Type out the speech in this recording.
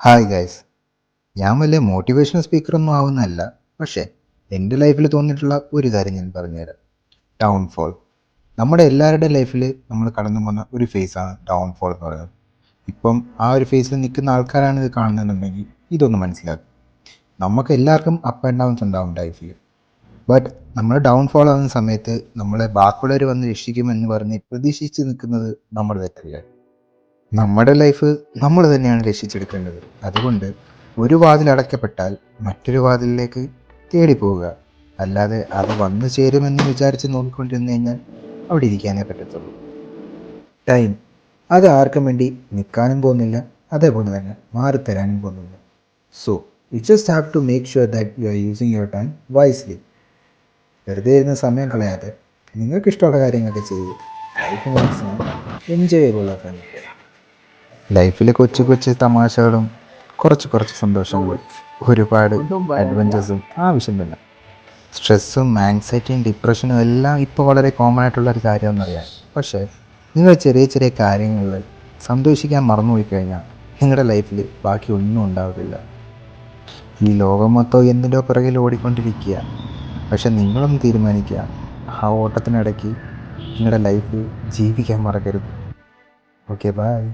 Hi guys, ഞാൻ വലിയ motivational സ്പീക്കറൊന്നും ആവുന്നതല്ല. പക്ഷേ എൻ്റെ ലൈഫിൽ തോന്നിയിട്ടുള്ള ഒരു കാര്യം ഞാൻ പറഞ്ഞുതരാം. ഡൗൺഫോൾ. നമ്മുടെ എല്ലാവരുടെ ലൈഫിൽ നമ്മൾ കടന്നു പോകുന്ന ഒരു ഫേസാണ് ഡൗൺഫോൾ എന്ന് പറയുന്നത്. ഇപ്പം ആ ഒരു ഫേസിൽ നിൽക്കുന്ന ആൾക്കാരാണ് ഇത് കാണുന്നതെന്നുണ്ടെങ്കിൽ ഇതൊന്ന് മനസ്സിലാക്കും. നമുക്ക് എല്ലാവർക്കും അപ്പ് ആൻഡ് ഡൗൺസ് ഉണ്ടാവും ലൈഫിൽ. ബട്ട് നമ്മൾ ഡൗൺഫോൾ ആവുന്ന സമയത്ത് നമ്മളെ ബാക്കിയുള്ളവർ വന്ന് രക്ഷിക്കുമെന്ന് പറഞ്ഞ് പ്രതീക്ഷിച്ച് നിൽക്കുന്നത് നമ്മുടെ തെറ്റല്ല. നമ്മുടെ ലൈഫ് നമ്മൾ തന്നെയാണ് രക്ഷിച്ചെടുക്കേണ്ടത്. അതുകൊണ്ട് ഒരു വാതിൽ അടയ്ക്കപ്പെട്ടാൽ മറ്റൊരു വാതിലിലേക്ക് തേടിപ്പോവുക. അല്ലാതെ അത് വന്നു ചേരുമെന്ന് വിചാരിച്ച് നോക്കിക്കൊണ്ടിരുന്നു കഴിഞ്ഞാൽ അവിടെ ഇരിക്കാനേ പറ്റത്തുള്ളൂ. ടൈം അത് ആർക്കും വേണ്ടി നിൽക്കാനും പോകുന്നില്ല, അതേപോലെ തന്നെ മാറിത്തരാനും പോകുന്നില്ല. So you just have to make sure that you are using your time wisely. വെറുതെ ഇരുന്ന് സമയം കളയാതെ നിങ്ങൾക്ക് ഇഷ്ടമുള്ള കാര്യങ്ങളൊക്കെ ചെയ്ത് ലൈഫ് മാക്സിമം എൻജോയ് ചെയ്തുകൊള്ളാൻ. ലൈഫിൽ കൊച്ചു കൊച്ചു തമാശകളും കുറച്ച് സന്തോഷങ്ങളും ഒരുപാട് അഡ്വഞ്ചേഴ്സും ആവശ്യമില്ല. സ്ട്രെസ്സും ആങ്സൈറ്റിയും ഡിപ്രഷനും എല്ലാം ഇപ്പോൾ വളരെ കോമൺ ആയിട്ടുള്ളൊരു കാര്യമെന്നറിയാം. പക്ഷേ നിങ്ങൾ ചെറിയ ചെറിയ കാര്യങ്ങളിൽ സന്തോഷിക്കാൻ മറന്നുപോയി കഴിഞ്ഞാൽ നിങ്ങളുടെ ലൈഫിൽ ബാക്കി ഒന്നും ഉണ്ടാവില്ല. ഈ ലോകം മൊത്തം എന്തിൻ്റെ പുറകിൽ ഓടിക്കൊണ്ടിരിക്കുക. പക്ഷെ നിങ്ങളൊന്ന് തീരുമാനിക്കുക, ആ ഓട്ടത്തിനിടയ്ക്ക് നിങ്ങളുടെ ലൈഫ് ജീവിക്കാൻ മറക്കരുത്. Okay, by.